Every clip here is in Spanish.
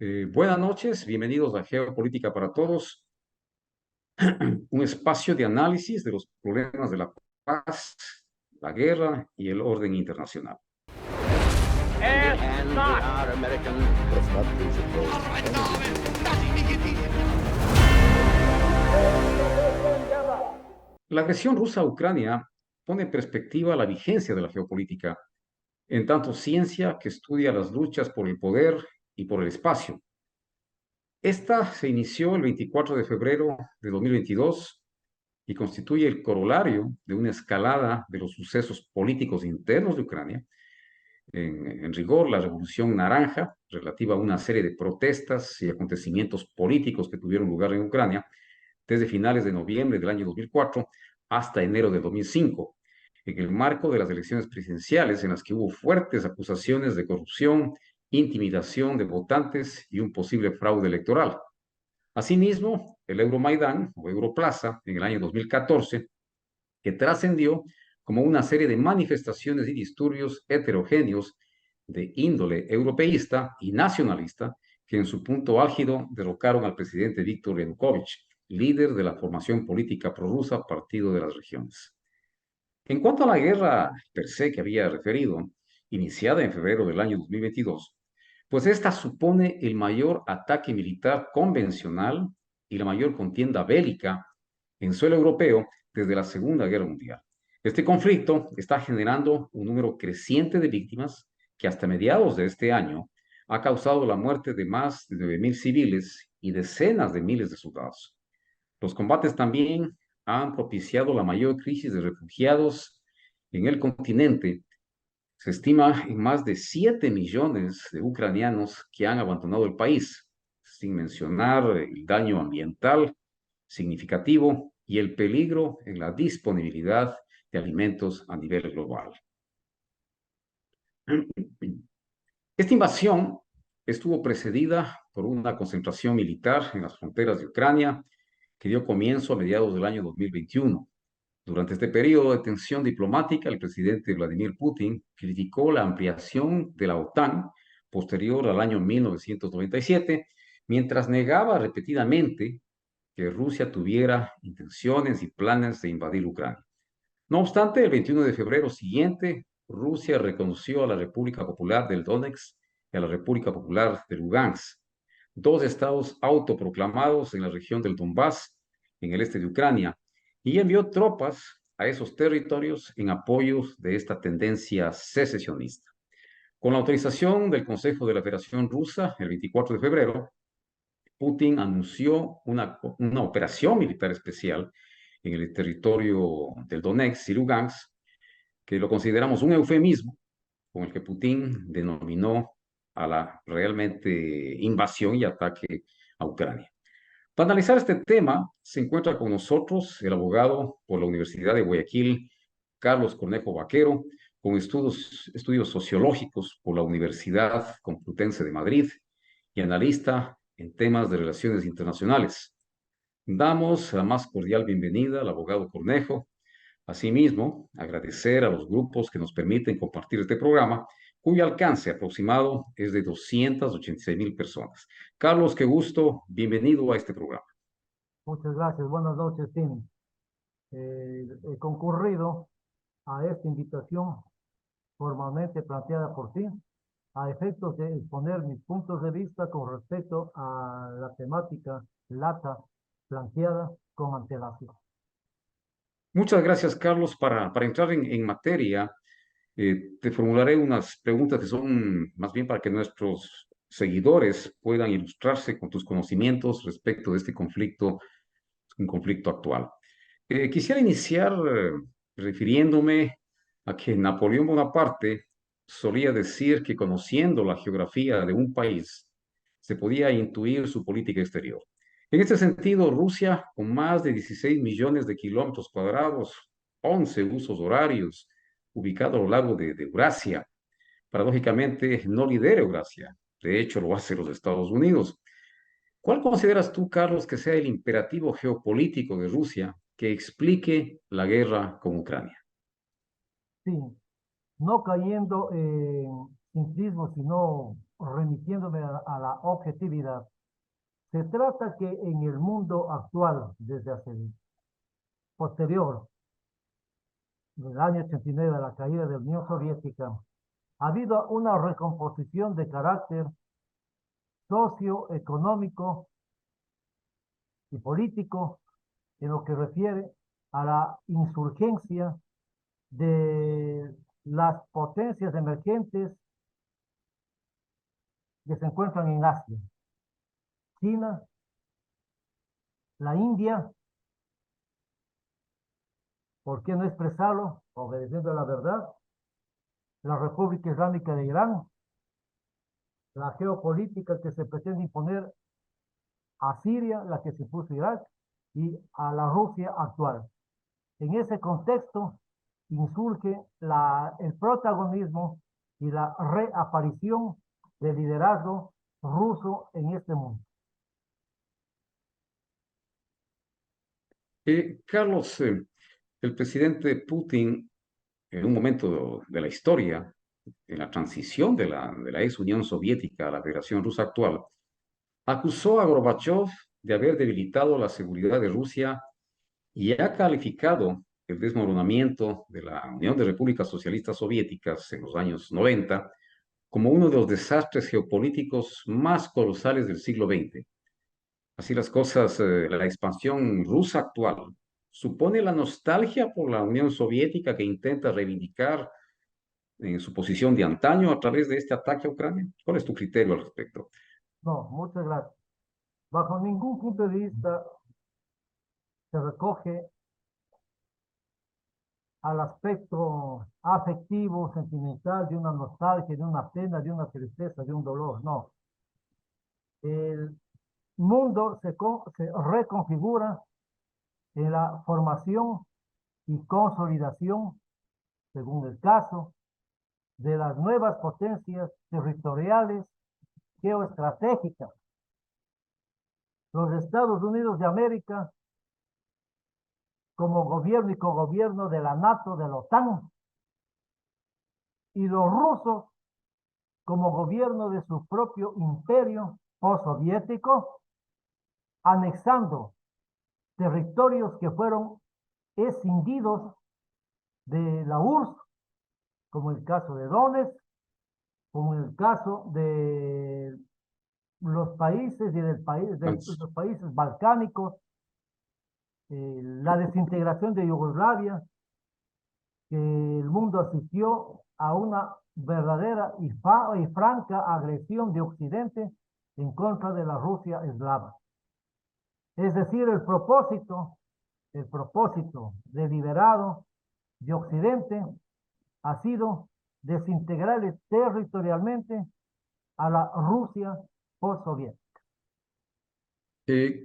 Buenas noches, bienvenidos a Geopolítica para Todos, un espacio de análisis de los problemas de la paz, la guerra y el orden internacional. And we are American. Does not presuppose La agresión rusa a Ucrania pone en perspectiva la vigencia de la geopolítica, en tanto ciencia que estudia las luchas por el poder y por el espacio. Esta se inició el 24 de febrero de 2022 y constituye el corolario de una escalada de los sucesos políticos internos de Ucrania. En rigor, la Revolución Naranja, relativa a una serie de protestas y acontecimientos políticos que tuvieron lugar en Ucrania desde finales de noviembre del año 2004 hasta enero de 2005, en el marco de las elecciones presidenciales en las que hubo fuertes acusaciones de corrupción, intimidación de votantes y un posible fraude electoral. Asimismo, el Euromaidán o Europlaza en el año 2014, que trascendió como una serie de manifestaciones y disturbios heterogéneos de índole europeísta y nacionalista que en su punto álgido derrocaron al presidente Víctor Yanukovych, líder de la formación política prorrusa Partido de las Regiones. En cuanto a la guerra per se que había referido, iniciada en febrero del año 2022, pues esta supone el mayor ataque militar convencional y la mayor contienda bélica en suelo europeo desde la Segunda Guerra Mundial. Este conflicto está generando un número creciente de víctimas que hasta mediados de este año ha causado la muerte de más de 9.000 civiles y decenas de miles de soldados. Los combates también han propiciado la mayor crisis de refugiados en el continente. Se estima en más de 7 millones de ucranianos que han abandonado el país, sin mencionar el daño ambiental significativo y el peligro en la disponibilidad de alimentos a nivel global. Esta invasión estuvo precedida por una concentración militar en las fronteras de Ucrania que dio comienzo a mediados del año 2021. Durante este periodo de tensión diplomática, el presidente Vladimir Putin criticó la ampliación de la OTAN posterior al año 1997, mientras negaba repetidamente que Rusia tuviera intenciones y planes de invadir Ucrania. No obstante, el 21 de febrero siguiente, Rusia reconoció a la República Popular del Donetsk y a la República Popular de Lugansk, dos estados autoproclamados en la región del Donbass, en el este de Ucrania, y envió tropas a esos territorios en apoyo de esta tendencia secesionista. Con la autorización del Consejo de la Federación Rusa, el 24 de febrero, Putin anunció una operación militar especial en el territorio del Donetsk y Lugansk, que lo consideramos un eufemismo con el que Putin denominó a la realmente invasión y ataque a Ucrania. Para analizar este tema, se encuentra con nosotros el abogado por la Universidad de Guayaquil, Carlos Cornejo Vaquero, con estudios sociológicos por la Universidad Complutense de Madrid y analista en temas de relaciones internacionales. Damos la más cordial bienvenida al abogado Cornejo. Asimismo, agradecer a los grupos que nos permiten compartir este programa, cuyo alcance aproximado es de 286.000 personas. Carlos, qué gusto, bienvenido a este programa. Muchas gracias. Buenas noches, Tim. He concurrido a esta invitación formalmente planteada por ti a efectos de exponer mis puntos de vista con respecto a la temática lata planteada con antelación. Muchas gracias, Carlos. Para entrar en materia, te formularé unas preguntas que son más bien para que nuestros seguidores puedan ilustrarse con tus conocimientos respecto de este conflicto, un conflicto actual. Quisiera iniciar refiriéndome a que Napoleón Bonaparte solía decir que conociendo la geografía de un país se podía intuir su política exterior. En este sentido, Rusia, con más de 16 millones de kilómetros cuadrados, 11 usos horarios, ubicado a lo largo de Eurasia, paradójicamente no lidera Eurasia. De hecho, lo hace los Estados Unidos. ¿Cuál consideras tú, Carlos, que sea el imperativo geopolítico de Rusia que explique la guerra con Ucrania? Sí, no cayendo en simplismo, sino remitiéndome a la objetividad, se trata que en el mundo actual, desde hace posterior del año 89 a la caída de la Unión Soviética, ha habido una recomposición de carácter socioeconómico y político en lo que refiere a la insurgencia de las potencias emergentes que se encuentran en Asia. China, la India, ¿por qué no expresarlo? Obedeciendo a la verdad, la República Islámica de Irán, la geopolítica que se pretende imponer a Siria, la que se puso Irak, y a la Rusia actual. En ese contexto insurge el protagonismo y la reaparición del liderazgo ruso en este mundo. Carlos, el presidente Putin, en un momento de la historia, en la transición de la ex Unión Soviética a la Federación Rusa actual, acusó a Gorbachev de haber debilitado la seguridad de Rusia y ha calificado el desmoronamiento de la Unión de Repúblicas Socialistas Soviéticas en los años 90 como uno de los desastres geopolíticos más colosales del siglo XX. Así las cosas, la expansión rusa actual supone la nostalgia por la Unión Soviética que intenta reivindicar en su posición de antaño a través de este ataque a Ucrania. ¿Cuál es tu criterio al respecto? No, muchas gracias. Bajo ningún punto de vista se recoge al aspecto afectivo, sentimental, de una nostalgia, de una pena, de una tristeza, de un dolor. No. El mundo se reconfigura en la formación y consolidación, según el caso, de las nuevas potencias territoriales geoestratégicas. Los Estados Unidos de América, como gobierno y cogobierno de la NATO, de la OTAN, y los rusos como gobierno de su propio imperio postsoviético, anexando territorios que fueron escindidos de la URSS, como el caso de Donetsk, como el caso de los países y de los países balcánicos, la desintegración de Yugoslavia, que el mundo asistió a una verdadera y franca agresión de Occidente en contra de la Rusia eslava. Es decir, el propósito deliberado de Occidente ha sido desintegrar territorialmente a la Rusia postsoviética.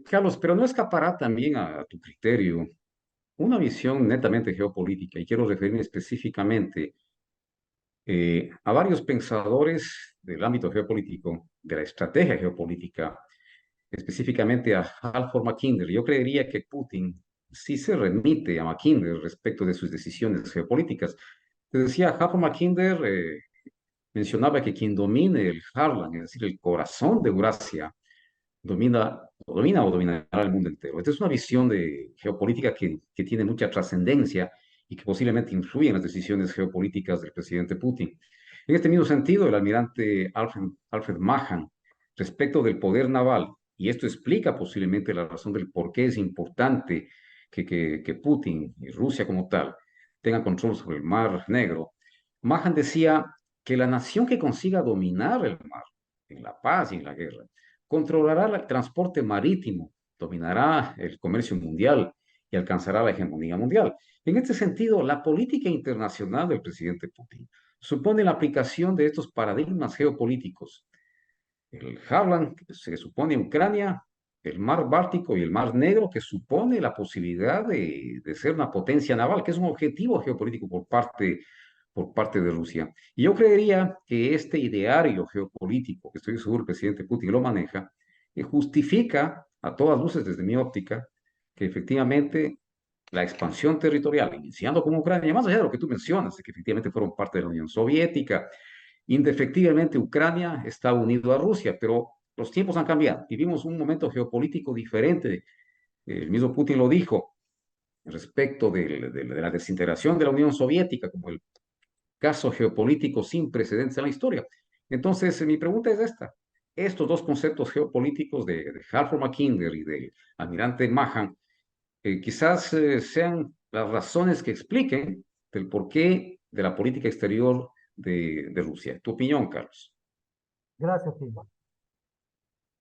Carlos, pero no escapará también a tu criterio una visión netamente geopolítica, y quiero referirme específicamente a varios pensadores del ámbito geopolítico, de la estrategia geopolítica, específicamente a Halford Mackinder. Yo creería que Putin sí se remite a Mackinder respecto de sus decisiones geopolíticas. Te decía, Halford Mackinder mencionaba que quien domine el Heartland, es decir, el corazón de Eurasia, domina o dominará el mundo entero. Esta es una visión de geopolítica que tiene mucha trascendencia y que posiblemente influye en las decisiones geopolíticas del presidente Putin. En este mismo sentido, el almirante Alfred Mahan, respecto del poder naval, y esto explica posiblemente la razón del por qué es importante que Putin y Rusia como tal tengan control sobre el Mar Negro. Mahan decía que la nación que consiga dominar el mar en la paz y en la guerra controlará el transporte marítimo, dominará el comercio mundial y alcanzará la hegemonía mundial. En este sentido, la política internacional del presidente Putin supone la aplicación de estos paradigmas geopolíticos. El Havlan, que se supone Ucrania, el mar Báltico y el mar Negro, que supone la posibilidad de ser una potencia naval, que es un objetivo geopolítico por parte de Rusia. Y yo creería que este ideario geopolítico, que estoy seguro que el presidente Putin lo maneja, justifica a todas luces desde mi óptica que efectivamente la expansión territorial, iniciando con Ucrania, más allá de lo que tú mencionas, de que efectivamente fueron parte de la Unión Soviética Indefectiblemente Ucrania está unido a Rusia, pero los tiempos han cambiado. Vivimos un momento geopolítico diferente. El mismo Putin lo dijo respecto de la desintegración de la Unión Soviética como el caso geopolítico sin precedentes en la historia. Entonces, mi pregunta es esta. Estos dos conceptos geopolíticos de Halford Mackinder y del almirante Mahan, quizás sean las razones que expliquen el porqué de la política exterior de Rusia. ¿Tu opinión, Carlos? Gracias, Silva.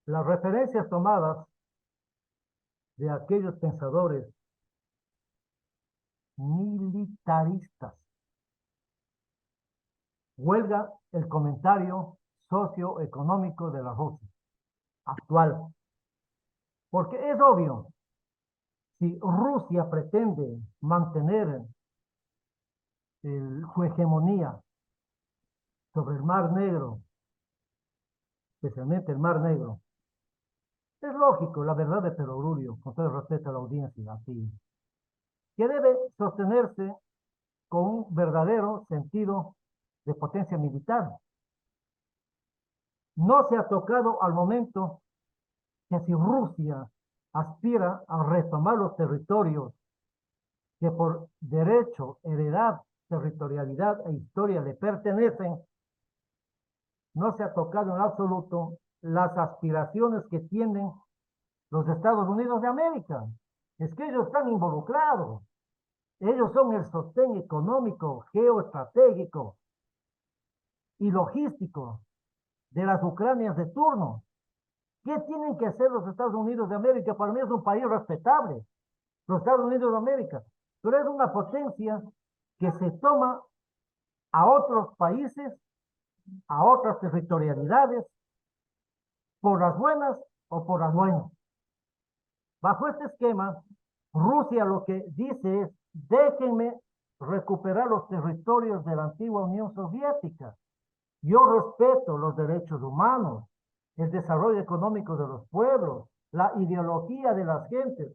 Las referencias tomadas de aquellos pensadores militaristas. Huelga el comentario socioeconómico de la Rusia actual. Porque es obvio, si Rusia pretende mantener su hegemonía sobre el Mar Negro, especialmente el Mar Negro, es lógico, la verdad de perogrullo, con todo el respeto a la audiencia, así, que debe sostenerse con un verdadero sentido de potencia militar. No se ha tocado al momento que si Rusia aspira a retomar los territorios que por derecho, heredad, territorialidad e historia le pertenecen, no se ha tocado en absoluto las aspiraciones que tienen los Estados Unidos de América. Es que ellos están involucrados. Ellos son el sostén económico, geoestratégico y logístico de las Ucranias de turno. ¿Qué tienen que hacer los Estados Unidos de América? Para mí es un país respetable, los Estados Unidos de América, pero es una potencia que se toma a otros países, a otras territorialidades, por las buenas o por las buenas. Bajo este esquema, Rusia lo que dice es, déjenme recuperar los territorios de la antigua Unión Soviética. Yo respeto los derechos humanos, el desarrollo económico de los pueblos, la ideología de las gentes,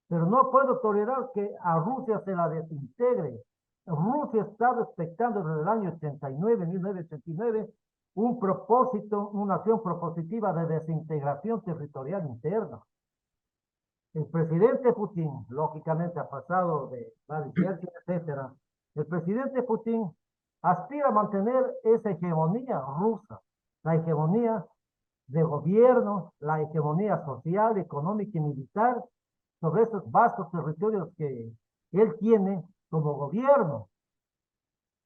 pero no puedo tolerar que a Rusia se la desintegre. Rusia está respetando desde el año 89, 1989, un propósito, una acción propositiva de desintegración territorial interna. El presidente Putin, lógicamente ha pasado de la licencia, etcétera. El presidente Putin aspira a mantener esa hegemonía rusa, la hegemonía de gobierno, la hegemonía social, económica y militar sobre esos vastos territorios que él tiene como gobierno.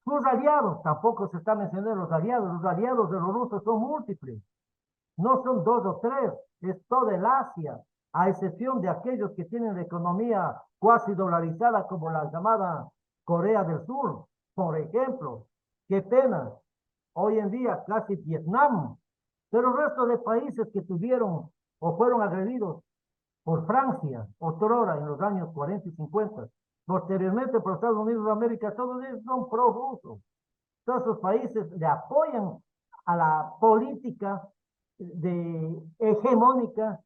Sus aliados, tampoco se está mencionando los aliados de los rusos son múltiples, no son dos o tres, es toda el Asia, a excepción de aquellos que tienen la economía cuasi dolarizada como la llamada Corea del Sur, por ejemplo. Qué pena, hoy en día casi Vietnam, pero el resto de países que tuvieron o fueron agredidos por Francia, otrora en los años 40 y 50, posteriormente por Estados Unidos de América, todos ellos son pro-rusos. Todos esos países le apoyan a la política hegemónica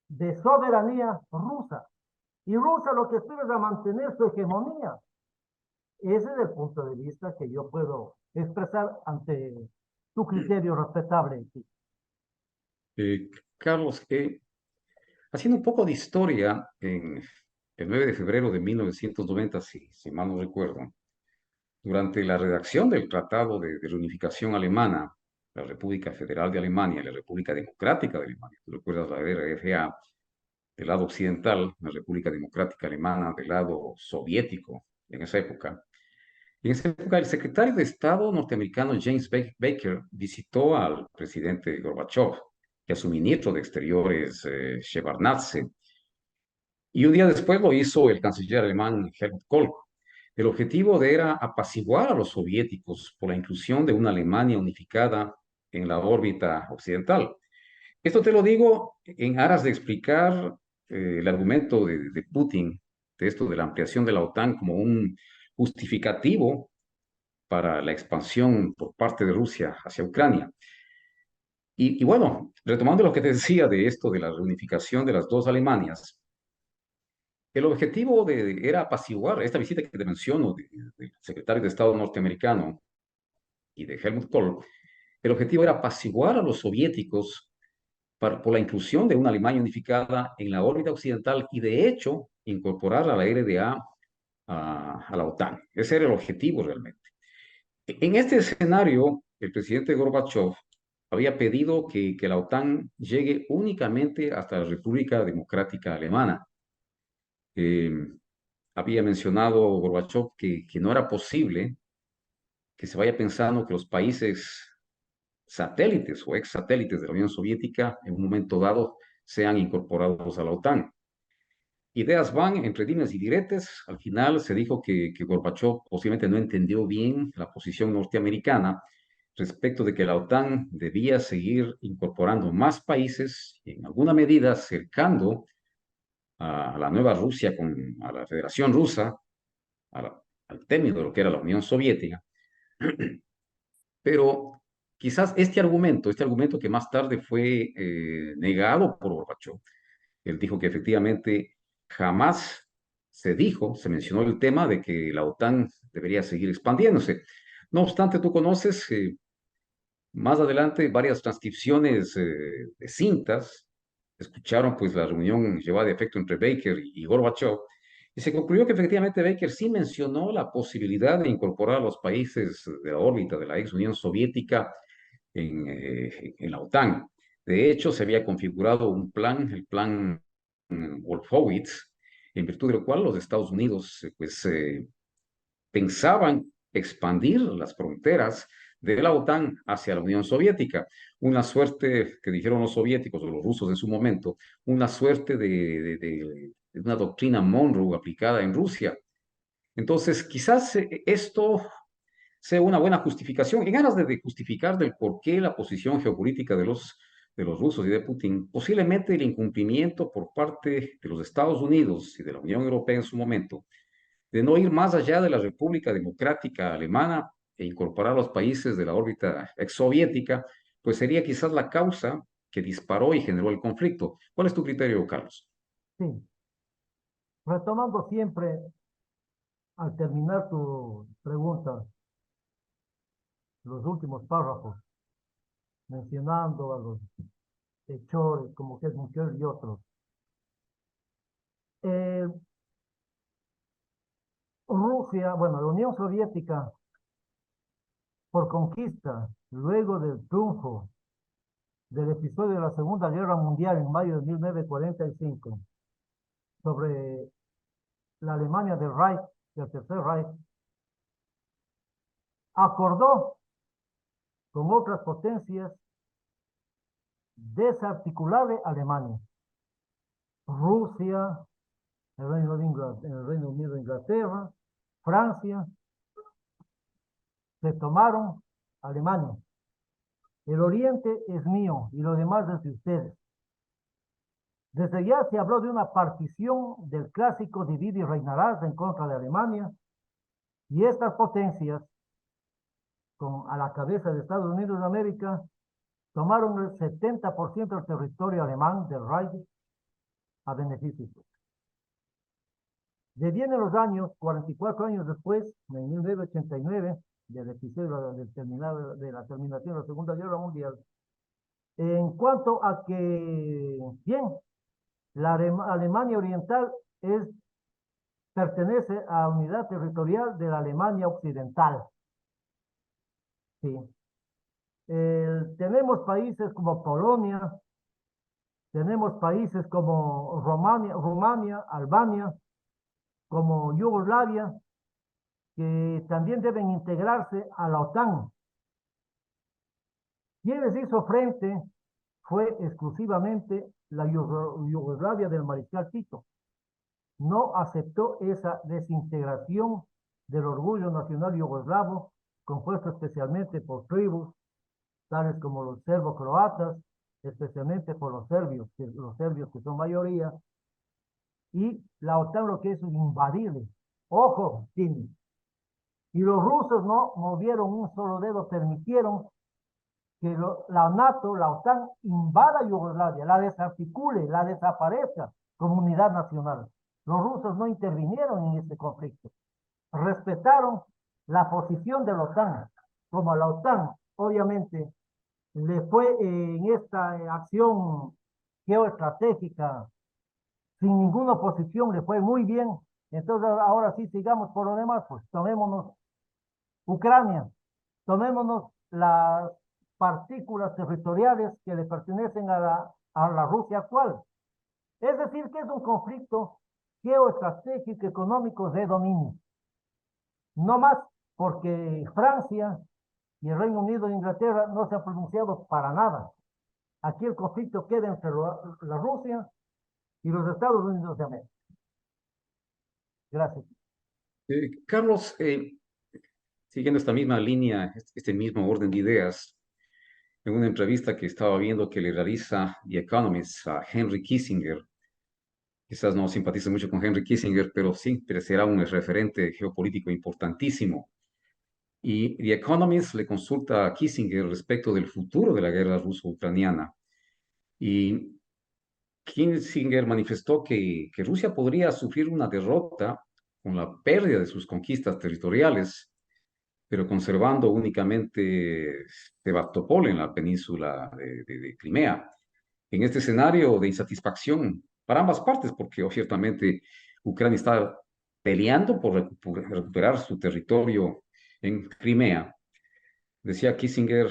de soberanía rusa. Y Rusia lo que espera es a mantener su hegemonía. Ese es el punto de vista que yo puedo expresar ante tu criterio respetable. Eh, Carlos, haciendo un poco de historia, en el 9 de febrero de 1990, si mal no recuerdo, durante la redacción del Tratado de Reunificación Alemana, la República Federal de Alemania y la República Democrática de Alemania, tú recuerdas la RFA, del lado occidental, la República Democrática Alemana del lado soviético en esa época. En esa época, el secretario de Estado norteamericano James Baker visitó al presidente Gorbachev y a su ministro de Exteriores, Shevardnadze, y un día después lo hizo el canciller alemán Helmut Kohl. El objetivo era apaciguar a los soviéticos por la inclusión de una Alemania unificada en la órbita occidental. Esto te lo digo en aras de explicar el argumento de Putin, de esto de la ampliación de la OTAN como un justificativo para la expansión por parte de Rusia hacia Ucrania. Y bueno, retomando lo que te decía de esto de la reunificación de las dos Alemanias, el objetivo era apaciguar esta visita que te menciono del secretario de Estado norteamericano y de Helmut Kohl. El objetivo era apaciguar a los soviéticos por la inclusión de una Alemania unificada en la órbita occidental y, de hecho, incorporar a la RDA a la OTAN. Ese era el objetivo realmente. En este escenario, el presidente Gorbachev había pedido que la OTAN llegue únicamente hasta la República Democrática Alemana. Eh, Había mencionado Gorbachev que no era posible que se vaya pensando que los países satélites o ex satélites de la Unión Soviética en un momento dado sean incorporados a la OTAN. Ideas van entre dimes y diretes. Al final se dijo que Gorbachev posiblemente no entendió bien la posición norteamericana respecto de que la OTAN debía seguir incorporando más países, en alguna medida acercando a la nueva Rusia a la Federación Rusa, al término de lo que era la Unión Soviética. Pero quizás este argumento que más tarde fue negado por Gorbachev, él dijo que efectivamente jamás se mencionó el tema de que la OTAN debería seguir expandiéndose. No obstante, tú conoces más adelante varias transcripciones de cintas, escucharon pues la reunión llevada a efecto entre Baker y Gorbachev, y se concluyó que efectivamente Baker sí mencionó la posibilidad de incorporar a los países de la órbita de la ex Unión Soviética en la OTAN. De hecho, se había configurado un plan, el plan Wolfowitz, en virtud del cual los Estados Unidos pensaban expandir las fronteras de la OTAN hacia la Unión Soviética. Una suerte, que dijeron los soviéticos o los rusos en su momento, una suerte de una doctrina Monroe aplicada en Rusia. Entonces, quizás esto sea una buena justificación, en aras de justificar del por qué la posición geopolítica de los rusos y de Putin, posiblemente el incumplimiento por parte de los Estados Unidos y de la Unión Europea en su momento, de no ir más allá de la República Democrática Alemana e incorporar a los países de la órbita exsoviética, pues sería quizás la causa que disparó y generó el conflicto. ¿Cuál es tu criterio, Carlos? Sí, retomando siempre al terminar tu pregunta, los últimos párrafos, mencionando a los hechores como Helmut y otros. Eh, Rusia, bueno, la Unión Soviética, por conquista, luego del triunfo del episodio de la Segunda Guerra Mundial en mayo de 1945, sobre la Alemania del Reich, del Tercer Reich, acordó con otras potencias desarticular de Alemania. Rusia, el Reino Unido de Inglaterra, Francia, se tomaron Alemania. El oriente es mío y lo demás es de ustedes. Desde ya se habló de una partición del clásico divide y reinarás en contra de Alemania, y estas potencias, a la cabeza de Estados Unidos de América, tomaron el 70% del territorio alemán del Reich a beneficio. Devienen los años, 44 años después, en 1989, del episodio de la terminación de la Segunda Guerra Mundial, en cuanto a que, bien, la Alemania Oriental pertenece a la unidad territorial de la Alemania Occidental. Sí. Tenemos países como Polonia, tenemos países como Rumania, Albania, como Yugoslavia, que también deben integrarse a la OTAN. Quien les hizo frente fue exclusivamente la Yugoslavia del mariscal Tito. No aceptó esa desintegración del orgullo nacional yugoslavo, compuesto especialmente por tribus, tales como los serbo-croatas, especialmente por los serbios que son mayoría, y la OTAN lo que es invadirle. Ojo, Tini. Y los rusos no movieron un solo dedo, permitieron que la NATO, la OTAN, invada Yugoslavia, la desarticule, la desaparezca como unidad nacional. Los rusos no intervinieron en este conflicto. Respetaron la posición de la OTAN. Como la OTAN, obviamente, le fue en esta acción geoestratégica sin ninguna oposición, le fue muy bien. Entonces ahora sí sigamos por lo demás, pues tomémonos Ucrania, tomémonos las partículas territoriales que le pertenecen a la Rusia actual. Es decir, que es un conflicto geoestratégico económico de dominio. No más porque Francia y el Reino Unido e Inglaterra no se han pronunciado para nada. Aquí el conflicto queda entre la Rusia y los Estados Unidos de América. Gracias. Carlos, siguiendo esta misma línea, este mismo orden de ideas, en una entrevista que estaba viendo que le realiza The Economist a Henry Kissinger, quizás no simpatice mucho con Henry Kissinger, pero sí, pero será un referente geopolítico importantísimo. Y The Economist le consulta a Kissinger respecto del futuro de la guerra ruso-ucraniana. Y Kissinger manifestó que Rusia podría sufrir una derrota con la pérdida de sus conquistas territoriales, pero conservando únicamente Sebastopol en la península de Crimea. En este escenario de insatisfacción para ambas partes, porque ciertamente Ucrania está peleando por recuperar su territorio en Crimea, decía Kissinger,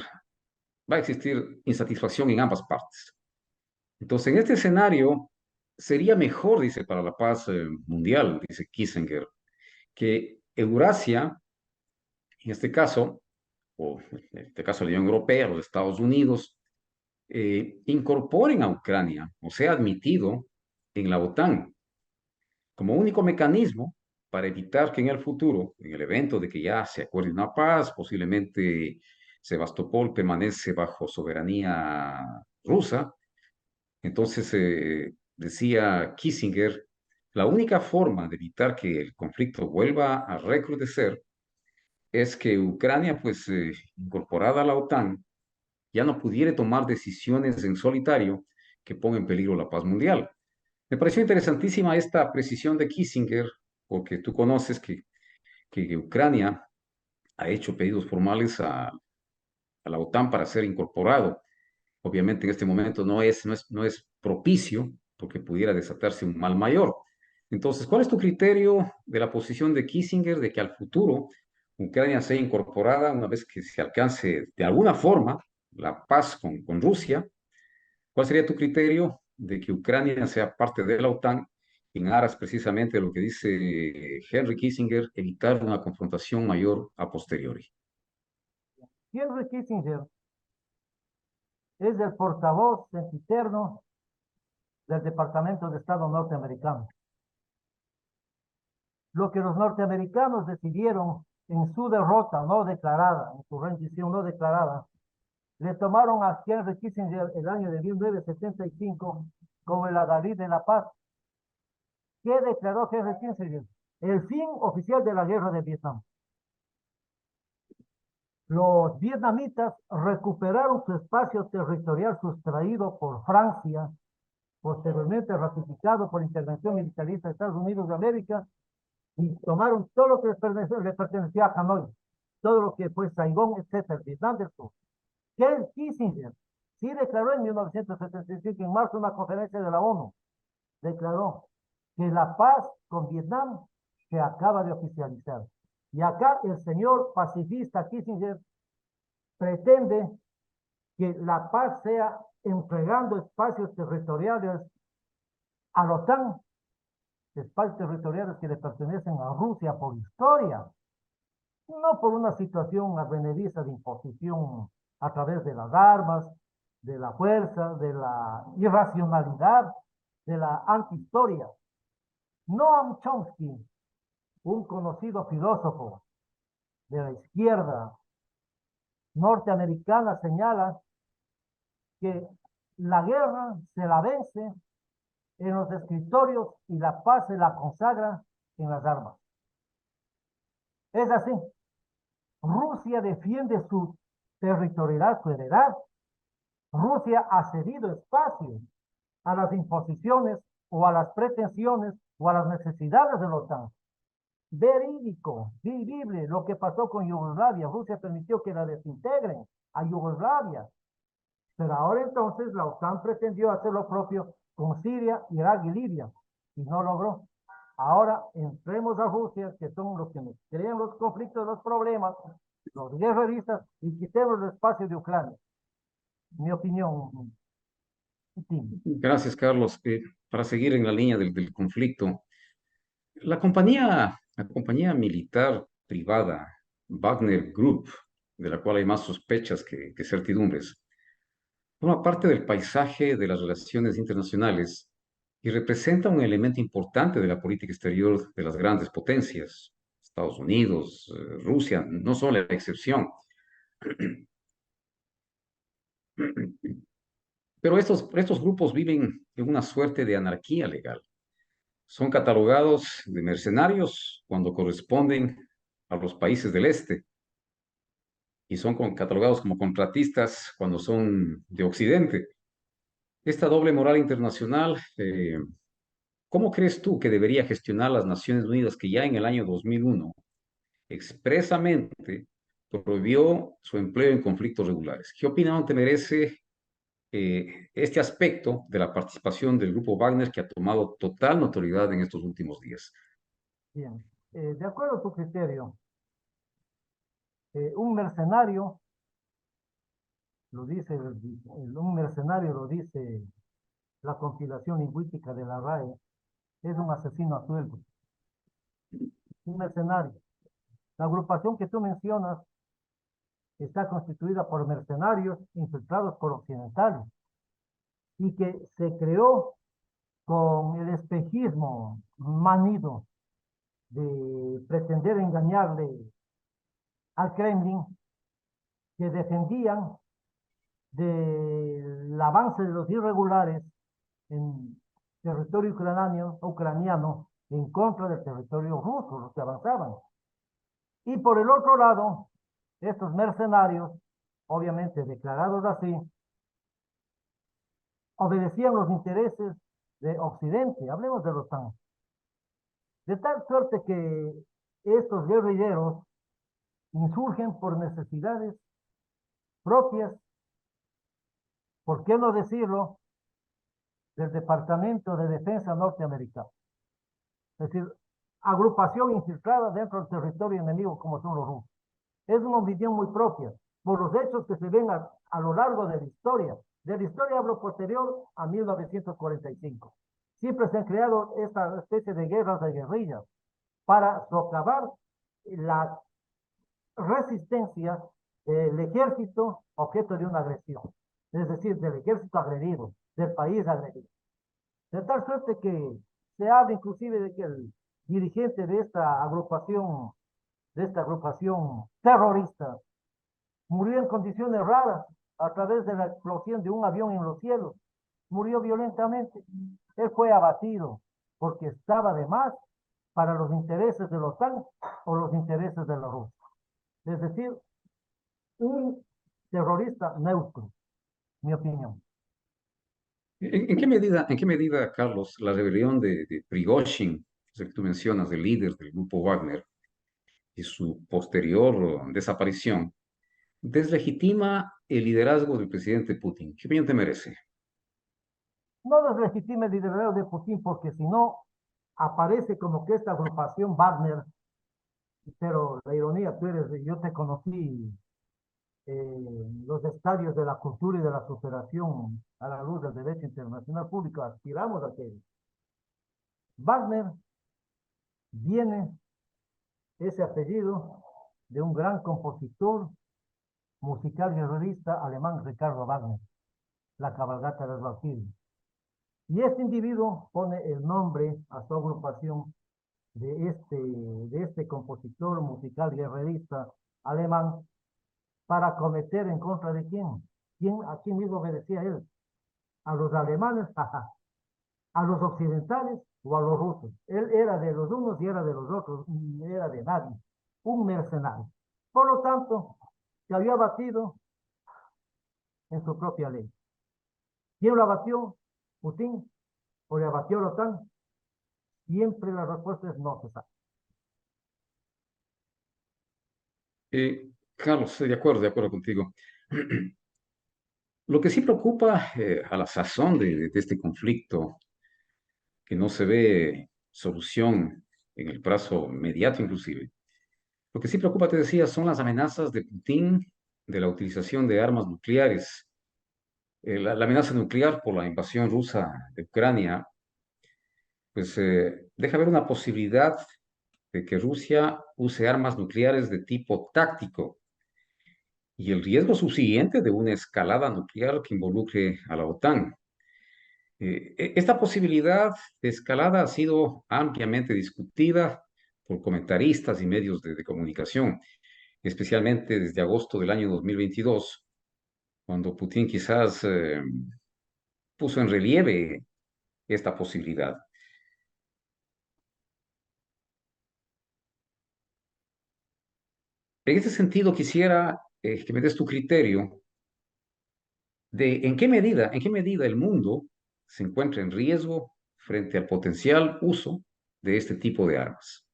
va a existir insatisfacción en ambas partes. Entonces, en este escenario, sería mejor, dice, para la paz mundial, dice Kissinger, que Eurasia, en este caso, o en este caso la Unión Europea, los Estados Unidos, incorporen a Ucrania o sea admitido en la OTAN como único mecanismo para evitar que en el futuro, en el evento de que ya se acuerde una paz, posiblemente Sebastopol permanece bajo soberanía rusa. Entonces, decía Kissinger, la única forma de evitar que el conflicto vuelva a recrudecer es que Ucrania, pues, incorporada a la OTAN, ya no pudiera tomar decisiones en solitario que pongan en peligro la paz mundial. Me pareció interesantísima esta precisión de Kissinger, porque tú conoces que Ucrania ha hecho pedidos formales a la OTAN para ser incorporado. Obviamente en este momento no es propicio porque pudiera desatarse un mal mayor. Entonces, ¿cuál es tu criterio de la posición de Kissinger de que al futuro Ucrania sea incorporada una vez que se alcance de alguna forma la paz con Rusia? ¿Cuál sería tu criterio de que Ucrania sea parte de la OTAN en aras precisamente de lo que dice Henry Kissinger, evitar una confrontación mayor a posteriori? Henry Kissinger es el portavoz sempiterno del Departamento de Estado norteamericano. Lo que los norteamericanos decidieron en su derrota no declarada, en su rendición no declarada, le tomaron a Henry Kissinger el año de 1975 como el adalid de la paz. ¿Qué declaró Henry Kissinger? El fin oficial de la guerra de Vietnam. Los vietnamitas recuperaron su espacio territorial sustraído por Francia, posteriormente ratificado por intervención militarista de Estados Unidos de América, y tomaron todo lo que le pertenecía a Hanoi, todo lo que fue Saigón, etcétera, Vietnam del Sur. Henry Kissinger sí declaró en 1975, en marzo, una conferencia de la ONU, declaró que la paz con Vietnam se acaba de oficializar. Y acá el señor pacifista Kissinger pretende que la paz sea entregando espacios territoriales a la OTAN, espacios territoriales que le pertenecen a Rusia por historia, no por una situación advenediza de imposición a través de las armas, de la fuerza, de la irracionalidad, de la antihistoria. Noam Chomsky, un conocido filósofo de la izquierda norteamericana, señala que la guerra se la vence en los escritorios y la paz se la consagra en las armas. Es así. Rusia defiende su territorialidad, su heredad. Rusia ha cedido espacio a las imposiciones o a las pretensiones o a las necesidades de la OTAN. Verídico, vivible, lo que pasó con Yugoslavia. Rusia permitió que la desintegren a Yugoslavia. Pero ahora entonces la OTAN pretendió hacer lo propio con Siria, Irak y Libia y no logró. Ahora entremos a Rusia, que son los que nos crean los conflictos, los problemas, los guerreristas, y quitemos el espacio de Ucrania. Mi opinión, Tim. Gracias, Carlos. Para seguir en la línea del conflicto, la compañía militar privada Wagner Group, de la cual hay más sospechas que certidumbres, forma parte del paisaje de las relaciones internacionales y representa un elemento importante de la política exterior de las grandes potencias. Estados Unidos, Rusia, no son la excepción. Pero estos grupos viven en una suerte de anarquía legal. Son catalogados de mercenarios cuando corresponden a los países del este y son catalogados como contratistas cuando son de Occidente. Esta doble moral internacional, ¿cómo crees tú que debería gestionar las Naciones Unidas que ya en el año 2001 expresamente prohibió su empleo en conflictos regulares? ¿Qué opinión te merece este aspecto de la participación del grupo Wagner que ha tomado total notoriedad en estos últimos días? Bien. De acuerdo a tu criterio, un mercenario, un mercenario lo dice la compilación lingüística de la RAE, es un asesino a sueldo, un mercenario. La agrupación que tú mencionas está constituida por mercenarios infiltrados por occidentales y que se creó con el espejismo manido de pretender engañarle al Kremlin, que defendían del avance de los irregulares en territorio ucraniano en contra del territorio ruso, los que avanzaban. Y por el otro lado, estos mercenarios, obviamente declarados así, obedecían los intereses de Occidente, hablemos de la OTAN. De tal suerte que estos guerrilleros insurgen por necesidades propias, ¿por qué no decirlo?, del Departamento de Defensa norteamericano. Es decir, agrupación infiltrada dentro del territorio enemigo como son los rusos. Es una opinión muy propia, por los hechos que se ven a lo largo de la historia. De la historia hablo posterior a 1945. Siempre se han creado esta especie de guerras de guerrillas para socavar la resistencia del ejército objeto de una agresión, es decir, del ejército agredido, del país agredido. De tal suerte que se habla inclusive de que el dirigente de esta agrupación terrorista, murió en condiciones raras a través de la explosión de un avión en los cielos. Murió violentamente. Él fue abatido porque estaba de más para los intereses de la OTAN o los intereses de la Rusia. Es decir, un terrorista neutro, mi opinión. En qué medida, Carlos, la rebelión de Prigozhin, que tú mencionas, el líder del grupo Wagner, y su posterior desaparición, deslegitima el liderazgo del presidente Putin? ¿Qué opinión te merece? No deslegitime el liderazgo de Putin porque si no aparece como que esta agrupación Wagner, pero la ironía, yo te conocí los estadios de la cultura y de la superación a la luz del derecho internacional público, aspiramos a que Wagner viene ese apellido de un gran compositor musical y guerrerista alemán, Ricardo Wagner, la cabalgata de los Valquirios. Y este individuo pone el nombre a su agrupación de este compositor musical guerrerista alemán para cometer en contra de quién. ¿A quién mismo obedecía él? ¿A los alemanes? ¿A los occidentales o a los rusos? Él era de los unos y era de los otros, no era de nadie, un mercenario. Por lo tanto, se había batido en su propia ley. ¿Quién lo abatió? ¿Putin? ¿O le abatió la OTAN? Siempre la respuesta es no se sabe. Carlos, estoy de acuerdo contigo. Lo que sí preocupa a la sazón de este conflicto, que no se ve solución en el plazo inmediato inclusive, lo que sí preocupa, te decía, son las amenazas de Putin de la utilización de armas nucleares. La amenaza nuclear por la invasión rusa de Ucrania, pues deja ver una posibilidad de que Rusia use armas nucleares de tipo táctico y el riesgo subsiguiente de una escalada nuclear que involucre a la OTAN. Esta posibilidad de escalada ha sido ampliamente discutida por comentaristas y medios de comunicación, especialmente desde agosto del año 2022, cuando Putin quizás puso en relieve esta posibilidad. En este sentido, quisiera que me des tu criterio de en qué medida el mundo se encuentra en riesgo frente al potencial uso de este tipo de armas.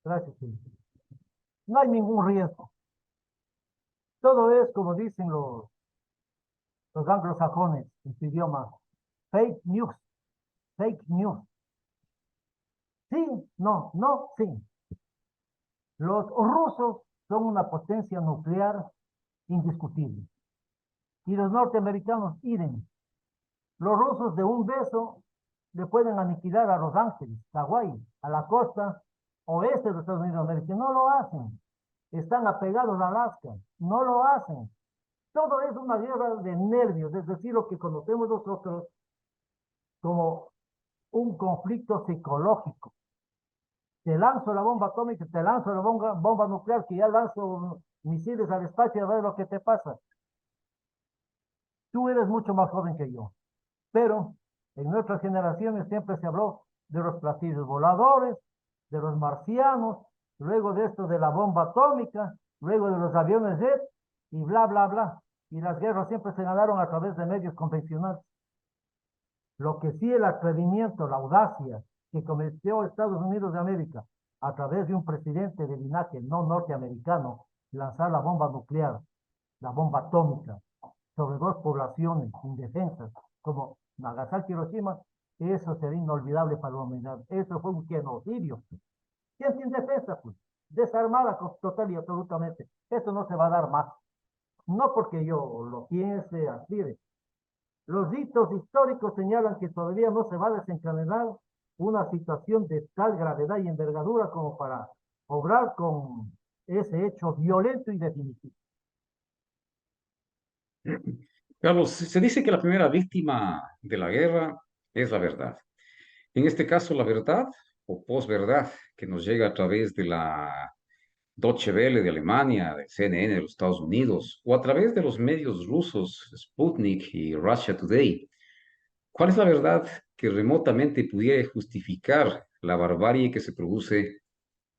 Gracias, Tim. No hay ningún riesgo. Todo es, como dicen los anglosajones en su idioma, fake news, fake news. Sí, no, no, sí. Los rusos son una potencia nuclear indiscutible. Y los norteamericanos, idem. Los rusos de un beso le pueden aniquilar a Los Ángeles, Hawái, a la costa oeste de los Estados Unidos de América. No lo hacen. Están apegados a Alaska. No lo hacen. Todo es una guerra de nervios, es decir, lo que conocemos nosotros como un conflicto psicológico. Te lanzo la bomba atómica, te lanzo la bomba nuclear, que ya lanzo misiles al espacio a ver lo que te pasa. Tú eres mucho más joven que yo, pero en nuestras generaciones siempre se habló de los platillos voladores, de los marcianos, luego de esto de la bomba atómica, luego de los aviones jet y bla, bla, bla. Y las guerras siempre se ganaron a través de medios convencionales. Lo que sí el atrevimiento, la audacia que cometió Estados Unidos de América a través de un presidente de linaje no norteamericano, lanzar la bomba nuclear, la bomba atómica, sobre dos poblaciones indefensas como Nagasaki y Hiroshima, eso sería inolvidable para la humanidad. Eso fue un genocidio. ¿Quién sin defensa? Pues desarmada total y absolutamente. Eso no se va a dar más. No porque yo lo piense, aspire. Los hitos históricos señalan que todavía no se va a desencadenar una situación de tal gravedad y envergadura como para obrar con ese hecho violento y definitivo. Carlos, se dice que la primera víctima de la guerra es la verdad. En este caso, la verdad o posverdad que nos llega a través de la Deutsche Welle de Alemania, del CNN de los Estados Unidos, o a través de los medios rusos Sputnik y Russia Today. ¿Cuál es la verdad que remotamente pudiera justificar la barbarie que se produce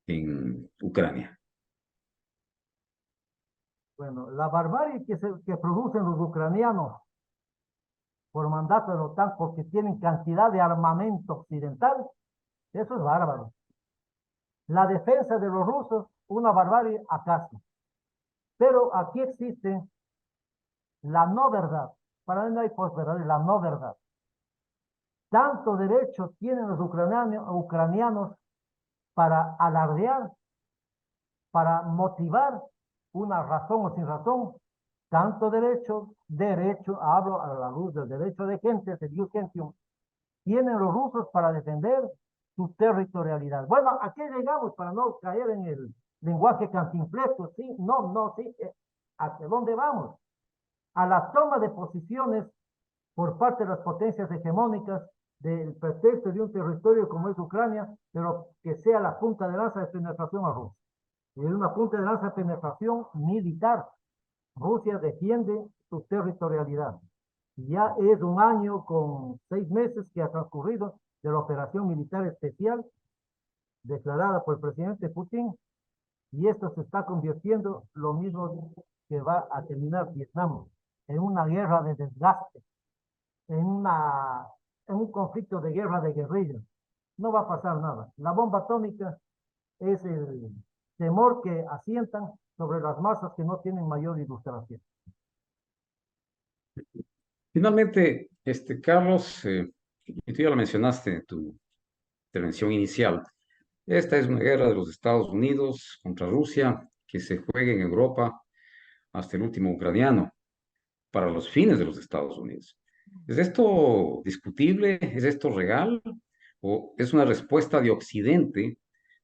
en Ucrania? Bueno, la barbarie que producen los ucranianos por mandato de la OTAN porque tienen cantidad de armamento occidental, eso es bárbaro. La defensa de los rusos, una barbarie acaso. Pero aquí existe la no verdad. Para mí no hay posverdad, la no verdad. Tanto derecho tienen los ucranianos para alardear, para motivar una razón o sin razón, tanto derecho, hablo a la luz del derecho de gente, de Gentium, tienen los rusos para defender su territorialidad. Bueno, ¿a qué llegamos para no caer en el lenguaje cantinflesco? Sí, no, no, sí. ¿Hacia dónde vamos? A la toma de posiciones por parte de las potencias hegemónicas del pretexto de un territorio como es Ucrania, pero que sea la punta de lanza de penetración a Rusia. Es una punta de lanza de penetración militar. Rusia defiende su territorialidad. Ya es un año con 6 meses que ha transcurrido de la operación militar especial declarada por el presidente Putin y esto se está convirtiendo lo mismo que va a terminar Vietnam en una guerra de desgaste, en un conflicto de guerra de guerrillas. No va a pasar nada. La bomba atómica es el temor que asientan sobre las masas que no tienen mayor ilustración. Finalmente, Carlos, y tú ya lo mencionaste en tu intervención inicial, esta es una guerra de los Estados Unidos contra Rusia que se juega en Europa hasta el último ucraniano, para los fines de los Estados Unidos. ¿Es esto discutible? ¿Es esto real? ¿O es una respuesta de Occidente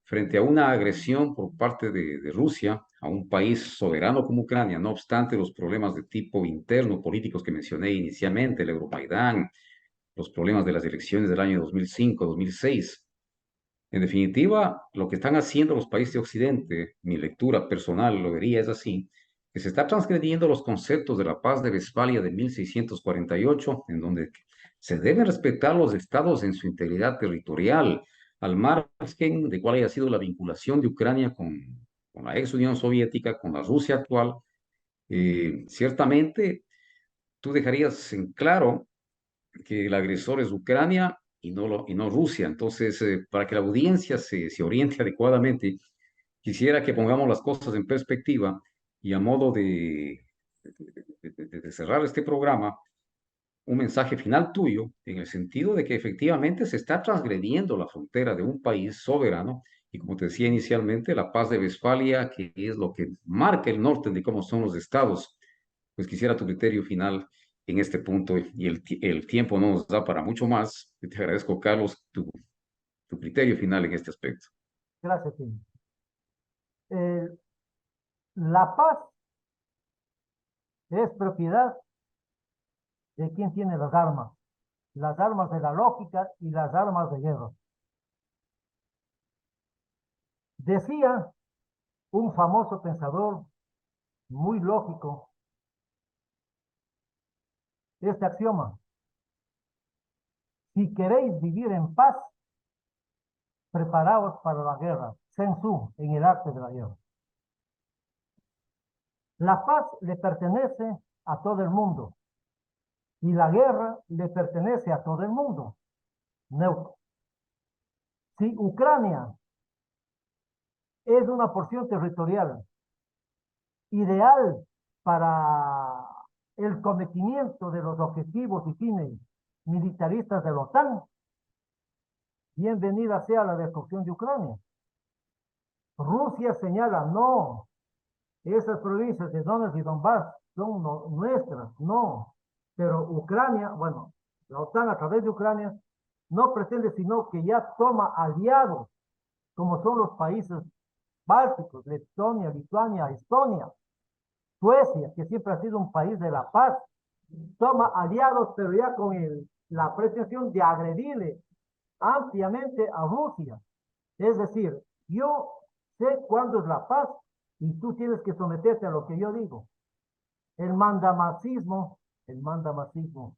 frente a una agresión por parte de Rusia a un país soberano como Ucrania? No obstante los problemas de tipo interno, políticos que mencioné inicialmente, el Euromaidán, los problemas de las elecciones del año 2005, 2006. En definitiva, lo que están haciendo los países de Occidente, mi lectura personal lo vería es así, que se está transgrediendo los conceptos de la paz de Westfalia de 1648, en donde se deben respetar los estados en su integridad territorial, al margen de cuál haya sido la vinculación de Ucrania con la ex Unión Soviética, con la Rusia actual. Ciertamente, tú dejarías en claro que el agresor es Ucrania y no Rusia. Entonces, para que la audiencia se oriente adecuadamente, quisiera que pongamos las cosas en perspectiva y a modo de cerrar este programa, un mensaje final tuyo en el sentido de que efectivamente se está transgrediendo la frontera de un país soberano y como te decía inicialmente, la paz de Westfalia, que es lo que marca el norte de cómo son los estados. Pues quisiera tu criterio final en este punto y el tiempo no nos da para mucho más. Te agradezco, Carlos, tu criterio final en este aspecto. Gracias, Tim. Eh, la paz es propiedad de quien tiene las armas de la lógica y las armas de guerra. Decía un famoso pensador muy lógico este axioma: si queréis vivir en paz, preparaos para la guerra. Sun Tzu, en el arte de la guerra. La paz le pertenece a todo el mundo y la guerra le pertenece a todo el mundo. Neutro. Si Ucrania es una porción territorial ideal para el cometimiento de los objetivos y fines militaristas de la OTAN, bienvenida sea la destrucción de Ucrania. Rusia señala, no, esas provincias de Donetsk y Donbass son nuestras, no. Pero Ucrania, bueno, la OTAN a través de Ucrania no pretende sino que ya toma aliados, como son los países bálticos, Letonia, Lituania, Estonia, Suecia, que siempre ha sido un país de la paz, toma aliados, pero ya con la pretensión de agredirle ampliamente a Rusia. Es decir, yo sé cuándo es la paz y tú tienes que someterte a lo que yo digo. El mandamacismo, el mandamacismo,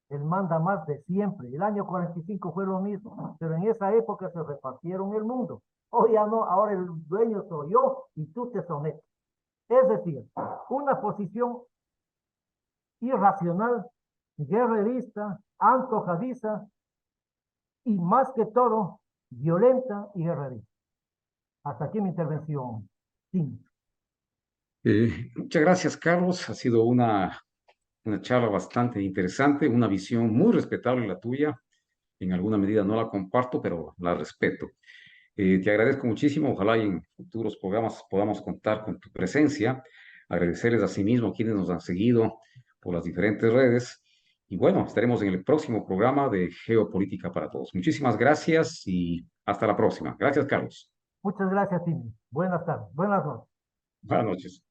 el manda más de siempre. El año 45 fue lo mismo, pero en esa época se repartieron el mundo. Hoy ya no, ahora el dueño soy yo y tú te sometes. Es decir, una posición irracional, guerrerista, antojadiza y más que todo, violenta y guerrerista. Hasta aquí mi intervención. Sí. Muchas gracias, Carlos. Ha sido una charla bastante interesante, una visión muy respetable la tuya. En alguna medida no la comparto, pero la respeto. Te agradezco muchísimo. Ojalá y en futuros programas podamos contar con tu presencia. Agradecerles a sí mismo a quienes nos han seguido por las diferentes redes. Y bueno, estaremos en el próximo programa de Geopolítica para Todos. Muchísimas gracias y hasta la próxima. Gracias, Carlos. Muchas gracias, Timmy. Buenas tardes. Buenas noches. Buenas noches.